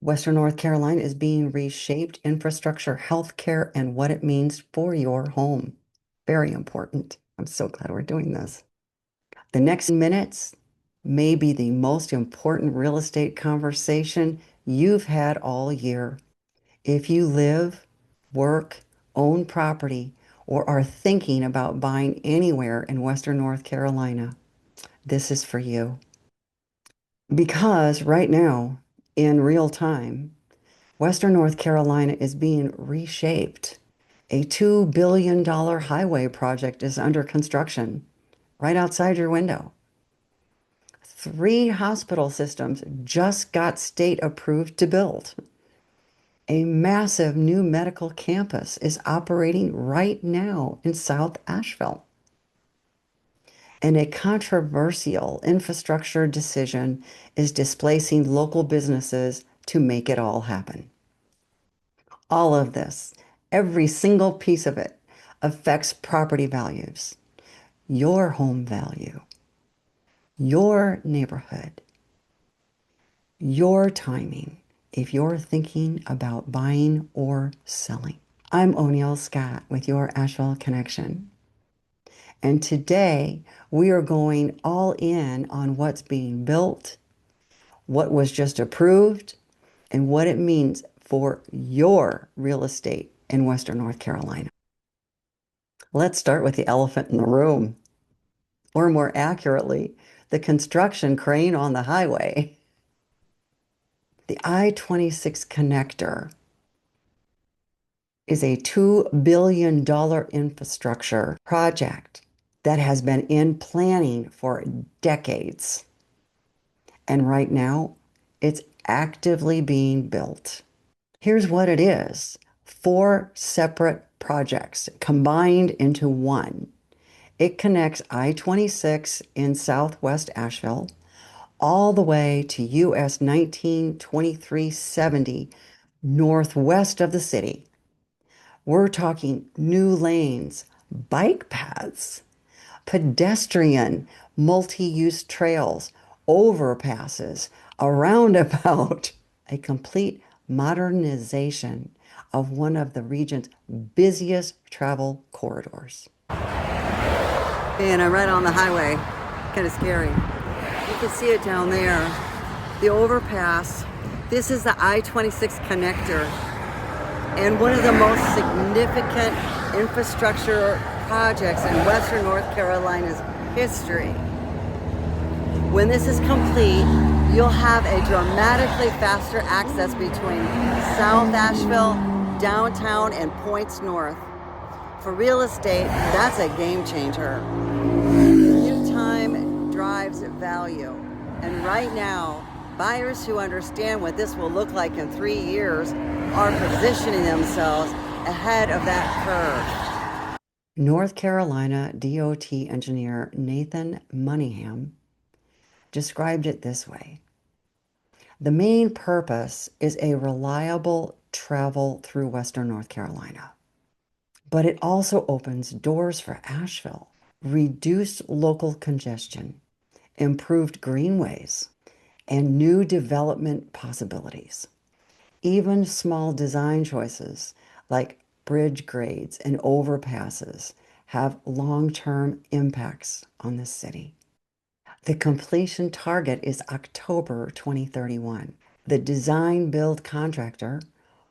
Western North Carolina is being reshaped, infrastructure, healthcare, and what it means for your home. Very important. I'm so glad we're doing this. The next minutes may be the most important real estate conversation you've had all year. If you live, work, own property, or are thinking about buying anywhere in Western North Carolina, this is for you. Because right now, in real time, Western North Carolina is being reshaped. A $2 billion highway project is under construction right outside your window. 3 hospital systems just got state approved to build. A massive new medical campus is operating right now in South Asheville. And a controversial infrastructure decision is displacing local businesses to make it all happen. All of this, every single piece of it, affects property values, your home value, your neighborhood, your timing, if you're thinking about buying or selling. I'm O'Neill Scott with your Asheville Connection. And today we are going all in on what's being built, what was just approved, and what it means for your real estate in Western North Carolina. Let's start with the elephant in the room, or more accurately, the construction crane on the highway. The I-26 connector is a $2 billion infrastructure project that has been in planning for decades. And right now, it's actively being built. Here's what it is: 4 separate projects combined into one. It connects I-26 in southwest Asheville all the way to US 192370 northwest of the city. We're talking new lanes, bike paths, pedestrian multi-use trails, overpasses, a roundabout, a complete modernization of one of the region's busiest travel corridors. And I'm right on the highway, kind of scary. You can see it down there, the overpass. This is the I-26 connector and one of the most significant infrastructure projects in Western North Carolina's history. When this is complete, you'll have a dramatically faster access between South Asheville, downtown, and points north. For real estate, that's a game changer. New time drives value. And right now, buyers who understand what this will look like in 3 years are positioning themselves ahead of that curve. North Carolina DOT engineer Nathan Moneyham described it this way: the main purpose is a reliable travel through Western North Carolina, but it also opens doors for Asheville, reduced local congestion, improved greenways, and new development possibilities. Even small design choices like bridge grades and overpasses have long-term impacts on the city. The completion target is October 2031. The design build contractor,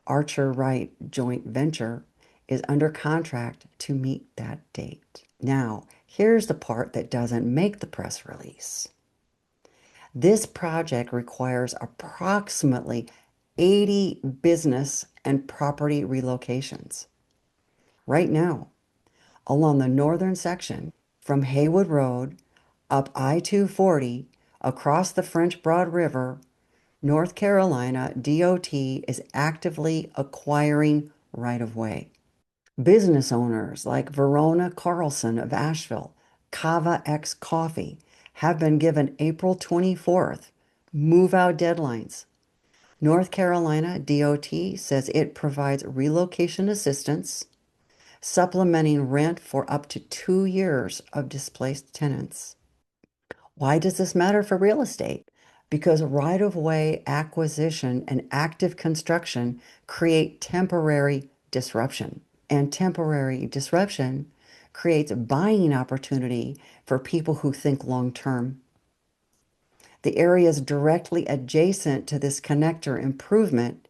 Archer Wright Joint Venture, is under contract to meet that date. Now, here's the part that doesn't make the press release. This project requires approximately 80 business and property relocations. Right now, along the northern section from Haywood Road up I-240 across the French Broad River, North Carolina DOT is actively acquiring right-of-way. Business owners like Verona Carlson of Asheville, Kava X Coffee, have been given April 24th move-out deadlines. North Carolina DOT says it provides relocation assistance, supplementing rent for up to 2 years of displaced tenants. Why does this matter for real estate? because right-of-way acquisition and active construction create temporary disruption. And temporary disruption creates buying opportunity for people who think long-term. The areas directly adjacent to this connector improvement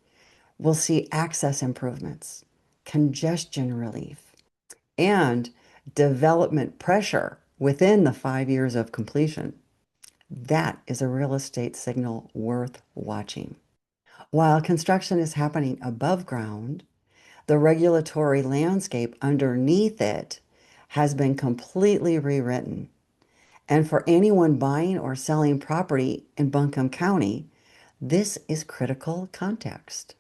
will see access improvements, congestion relief, and development pressure within the 5 years of completion. That is a real estate signal worth watching. While construction is happening above ground, the regulatory landscape underneath it has been completely rewritten. And for anyone buying or selling property in Buncombe County, this is critical context.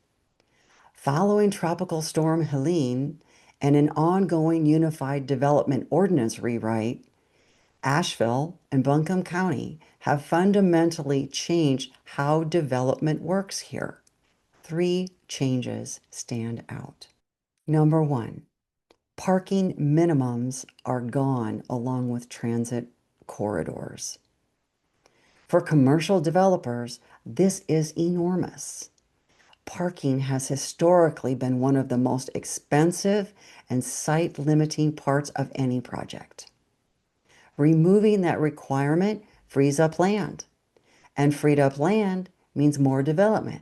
Following Tropical Storm Helene and an ongoing Unified Development Ordinance rewrite, Asheville and Buncombe County have fundamentally changed how development works here. 3 changes stand out. Number 1, parking minimums are gone along with transit corridors. For commercial developers, this is enormous. Parking has historically been one of the most expensive and site-limiting parts of any project. Removing that requirement frees up land, and freed up land means more development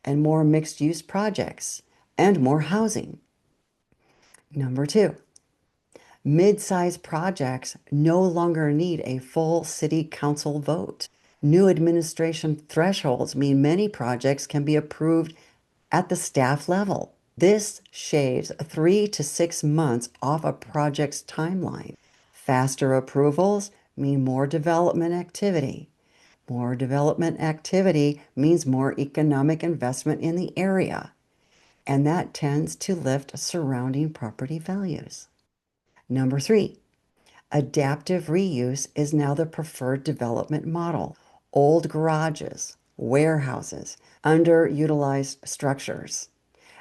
and more mixed-use projects and more housing. Number 2, mid-sized projects no longer need a full city council vote. New administration thresholds mean many projects can be approved at the staff level. This shaves 3 to 6 months off a project's timeline. Faster approvals mean more development activity. More development activity means more economic investment in the area, and that tends to lift surrounding property values. Number 3, adaptive reuse is now the preferred development model. Old garages, warehouses, underutilized structures.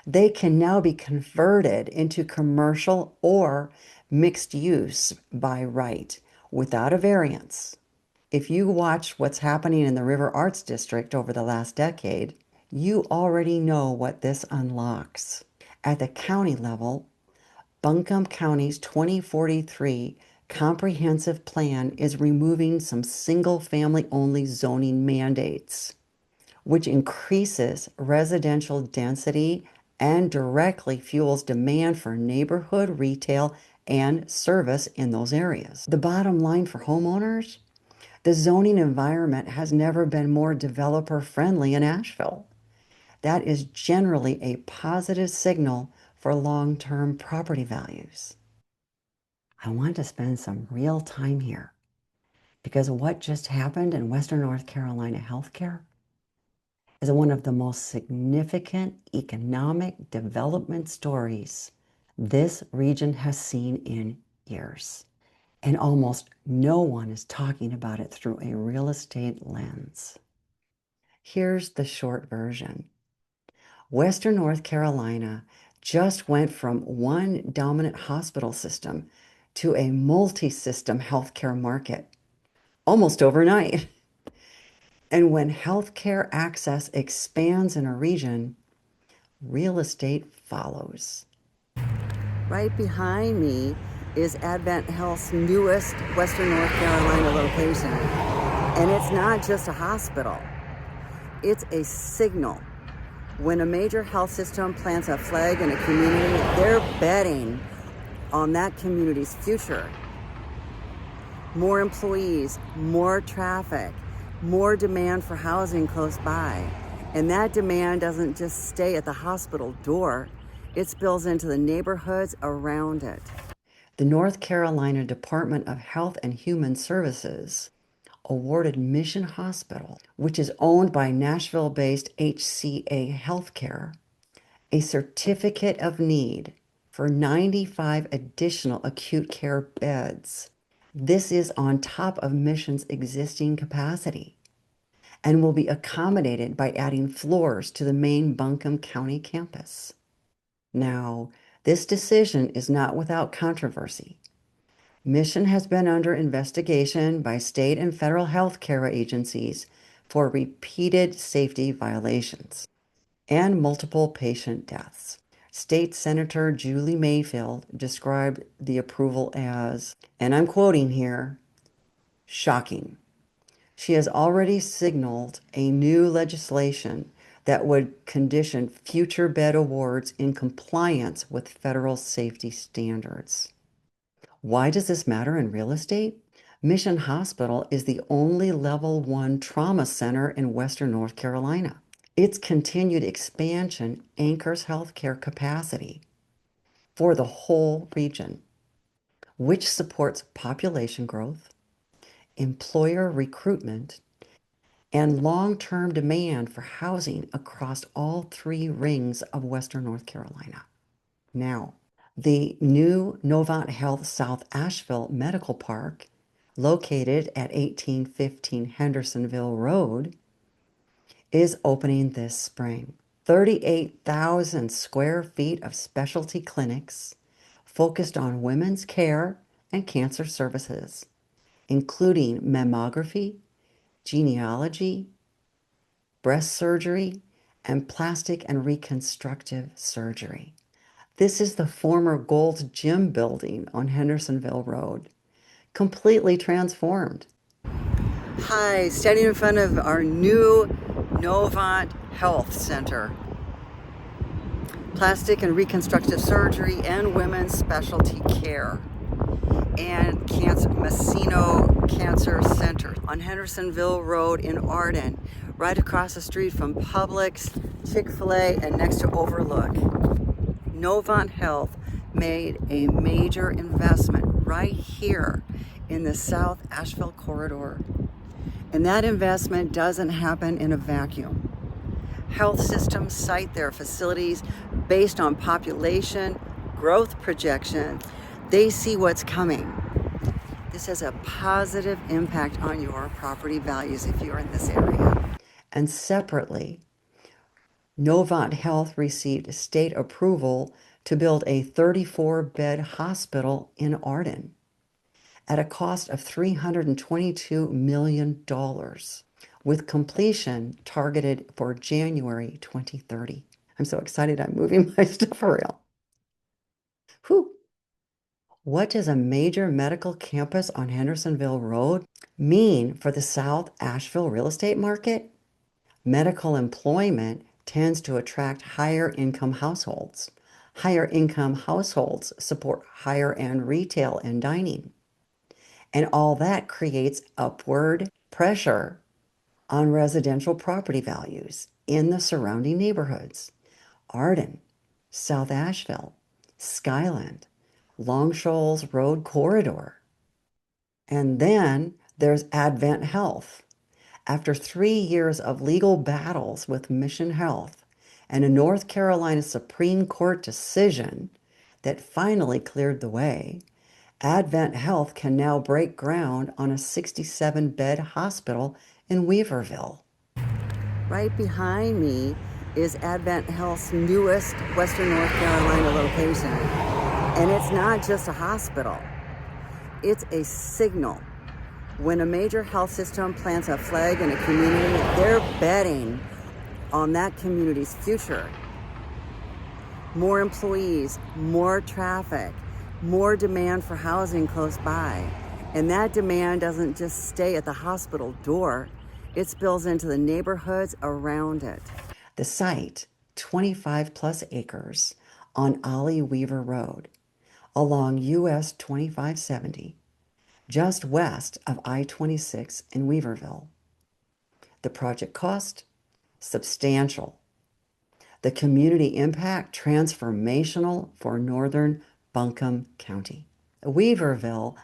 They can now be converted into commercial or mixed use by right without a variance. If you watch what's happening in the River Arts District over the last decade, you already know what this unlocks. At the county level, Buncombe County's 2043 comprehensive plan is removing some single-family only zoning mandates, which increases residential density and directly fuels demand for neighborhood retail and service in those areas. The bottom line for homeowners, the zoning environment has never been more developer-friendly in Asheville. That is generally a positive signal for long-term property values. I want to spend some real time here because what just happened in Western North Carolina healthcare is one of the most significant economic development stories this region has seen in years. And almost no one is talking about it through a real estate lens. Here's the short version. Western North Carolina just went from one dominant hospital system to a multi-system healthcare market almost overnight. And when healthcare access expands in a region, real estate follows. Right behind me is Advent Health's newest Western North Carolina location. And it's not just a hospital, it's a signal. When a major health system plants a flag in a community, they're betting on that community's future. More employees, more traffic, more demand for housing close by. And that demand doesn't just stay at the hospital door, it spills into the neighborhoods around it. The North Carolina Department of Health and Human Services awarded Mission Hospital, which is owned by Nashville-based HCA Healthcare, a certificate of need for 95 additional acute care beds. This is on top of Mission's existing capacity and will be accommodated by adding floors to the main Buncombe County campus. Now, this decision is not without controversy. Mission has been under investigation by state and federal health care agencies for repeated safety violations and multiple patient deaths. State Senator Julie Mayfield described the approval as, and I'm quoting here, shocking. She has already signaled a new legislation that would condition future bed awards in compliance with federal safety standards. Why does this matter in real estate? Mission Hospital is the only level 1 trauma center in Western North Carolina. Its continued expansion anchors healthcare capacity for the whole region, which supports population growth, employer recruitment, and long-term demand for housing across all 3 rings of Western North Carolina. Now, the new Novant Health South Asheville Medical Park, located at 1815 Hendersonville Road, is opening this spring. 38,000 square feet of specialty clinics focused on women's care and cancer services, including mammography, genealogy, breast surgery, and plastic and reconstructive surgery. This is the former Gold's Gym building on Hendersonville Road, completely transformed. Hi, standing in front of our new Novant Health Center. Plastic and reconstructive surgery and women's specialty care. And Messino Cancer Center on Hendersonville Road in Arden, right across the street from Publix, Chick-fil-A, and next to Overlook. Novant Health made a major investment right here in the South Asheville corridor. And that investment doesn't happen in a vacuum. Health systems cite their facilities based on population, growth projection. They see what's coming. This has a positive impact on your property values if you're in this area. And separately, Novant Health received state approval to build a 34-bed hospital in Arden at a cost of $322 million, with completion targeted for January 2030. I'm so excited I'm moving my stuff around. Whew. What does a major medical campus on Hendersonville Road mean for the South Asheville real estate market? Medical employment tends to attract higher income households. Higher income households support higher end retail and dining. And all that creates upward pressure on residential property values in the surrounding neighborhoods. Arden, South Asheville, Skyland, Long Shoals Road Corridor. And then there's Advent Health. After 3 years of legal battles with Mission Health and a North Carolina Supreme Court decision that finally cleared the way, Advent Health can now break ground on a 67-bed hospital in Weaverville. Right behind me is Advent Health's newest Western North Carolina location. And it's not just a hospital. It's a signal. When a major health system plants a flag in a community, they're betting on that community's future. More employees, more traffic, more demand for housing close by. And that demand doesn't just stay at the hospital door, it spills into the neighborhoods around it. The site, 25 plus acres on Ollie Weaver Road, along US 2570, just west of I-26 in Weaverville. The project cost, substantial. The community impact, transformational for northern Buncombe County. Weaverville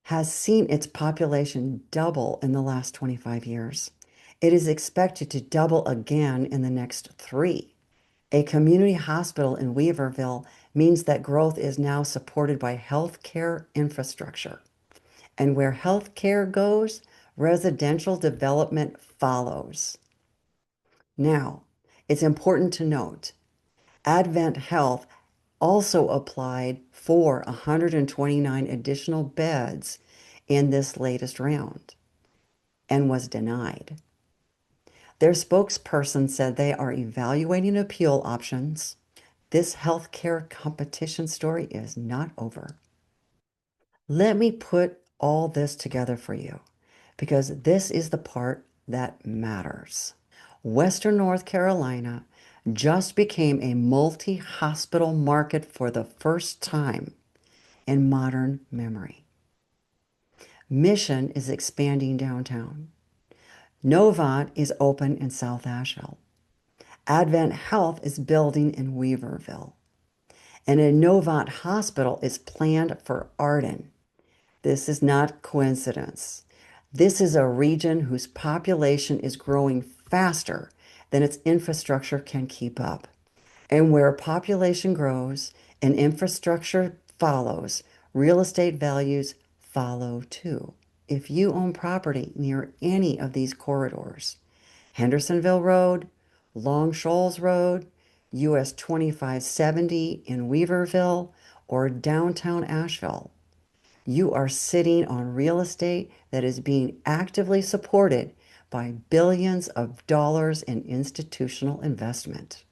has seen its population double in the last 25 years. It is expected to double again in the next 3. A community hospital in Weaverville means that growth is now supported by healthcare infrastructure. And where healthcare goes, residential development follows. Now, it's important to note, Advent Health also applied for 129 additional beds in this latest round and was denied. Their spokesperson said they are evaluating appeal options. This healthcare competition story is not over. Let me put all this together for you because this is the part that matters. Western North Carolina just became a multi-hospital market for the first time in modern memory. Mission is expanding downtown. Novant is open in South Asheville. Advent Health is building in Weaverville. And a Novant hospital is planned for Arden. This is not coincidence. This is a region whose population is growing faster than its infrastructure can keep up. And where population grows and infrastructure follows, real estate values follow too. If you own property near any of these corridors, Hendersonville Road, Long Shoals Road, US 2570 in Weaverville, or downtown Asheville, you are sitting on real estate that is being actively supported by billions of dollars in institutional investment.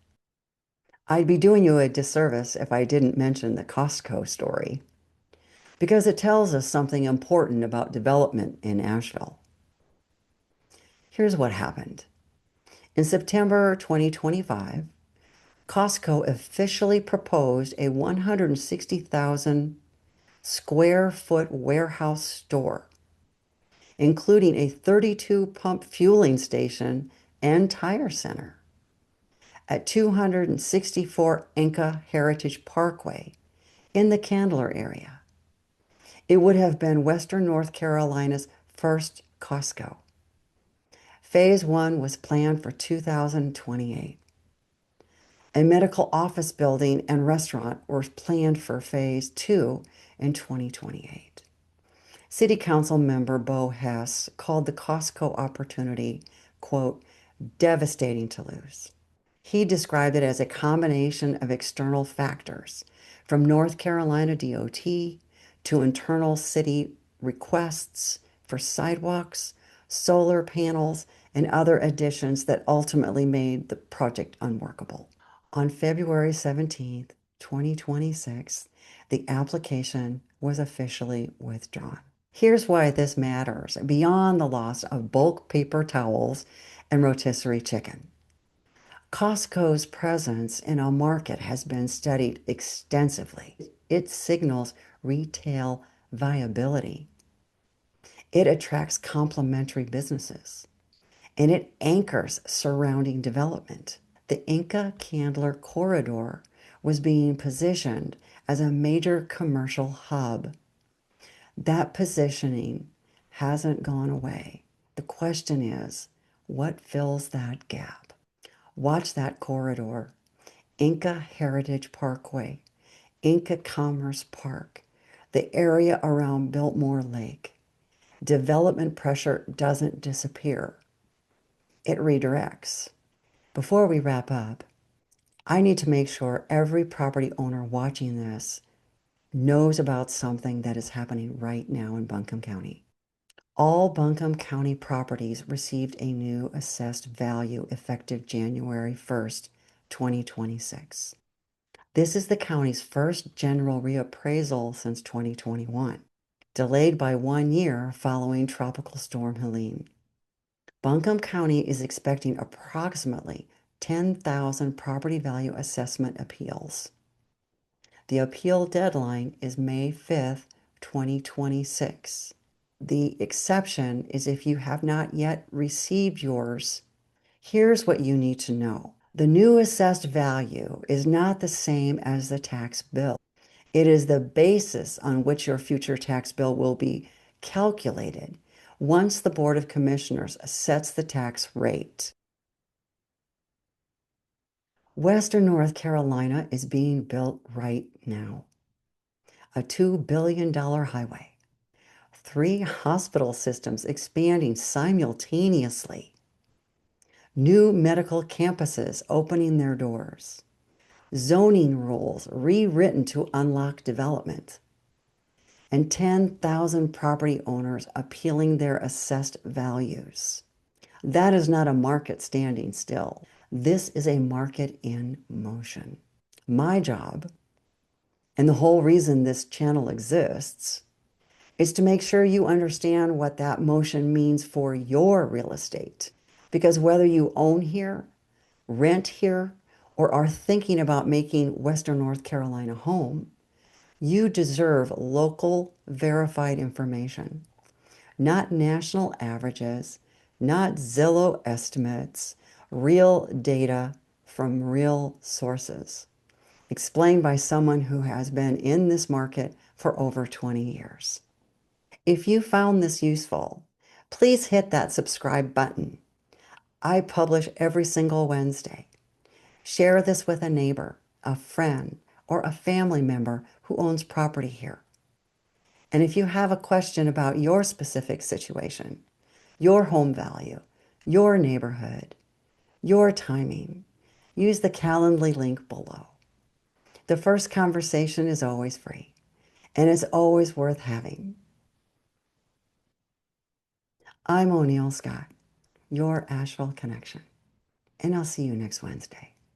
I'd be doing you a disservice if I didn't mention the Costco story, because it tells us something important about development in Asheville. Here's what happened. In September 2025, Costco officially proposed a 160,000 square foot warehouse store, including a 32 pump fueling station and tire center at 264 Inca Heritage Parkway in the Candler area. It would have been Western North Carolina's first Costco. Phase 1 was planned for 2028. A medical office building and restaurant were planned for Phase 2 in 2028. City Council member Bo Hess called the Costco opportunity, quote, devastating to lose. He described it as a combination of external factors, from North Carolina DOT to internal city requests for sidewalks, solar panels, and other additions that ultimately made the project unworkable. On February 17th, 2026, the application was officially withdrawn. Here's why this matters beyond the loss of bulk paper towels and rotisserie chicken. Costco's presence in a market has been studied extensively. It signals retail viability. It attracts complementary businesses, and it anchors surrounding development. The Inca Candler corridor was being positioned as a major commercial hub. That positioning hasn't gone away. The question is, what fills that gap? Watch that corridor. Inca Heritage Parkway, Inca Commerce Park, the area around Biltmore Lake. Development pressure doesn't disappear. It redirects. Before we wrap up, I need to make sure every property owner watching this knows about something that is happening right now in Buncombe County. All Buncombe County properties received a new assessed value effective January 1st, 2026. This is the county's first general reappraisal since 2021, delayed by 1 year following Tropical Storm Helene. Buncombe County is expecting approximately 10,000 property value assessment appeals. The appeal deadline is May 5th, 2026. The exception is if you have not yet received yours. Here's what you need to know. The new assessed value is not the same as the tax bill. It is the basis on which your future tax bill will be calculated once the Board of Commissioners sets the tax rate. Western North Carolina is being built right now. A $2 billion highway, 3 hospital systems expanding simultaneously, new medical campuses opening their doors, zoning rules rewritten to unlock development, and 10,000 property owners appealing their assessed values. That is not a market standing still. This is a market in motion. My job, and the whole reason this channel exists, is to make sure you understand what that motion means for your real estate. Because whether you own here, rent here, or are thinking about making Western North Carolina home, you deserve local verified information, not national averages, not Zillow estimates, real data from real sources, explained by someone who has been in this market for over 20 years. If you found this useful, please hit that subscribe button. I publish every single Wednesday. Share this with a neighbor, a friend, or a family member who owns property here. And if you have a question about your specific situation, your home value, your neighborhood, your timing, use the Calendly link below. The first conversation is always free and is always worth having. I'm O'Neill Scott, your Asheville Connection, and I'll see you next Wednesday.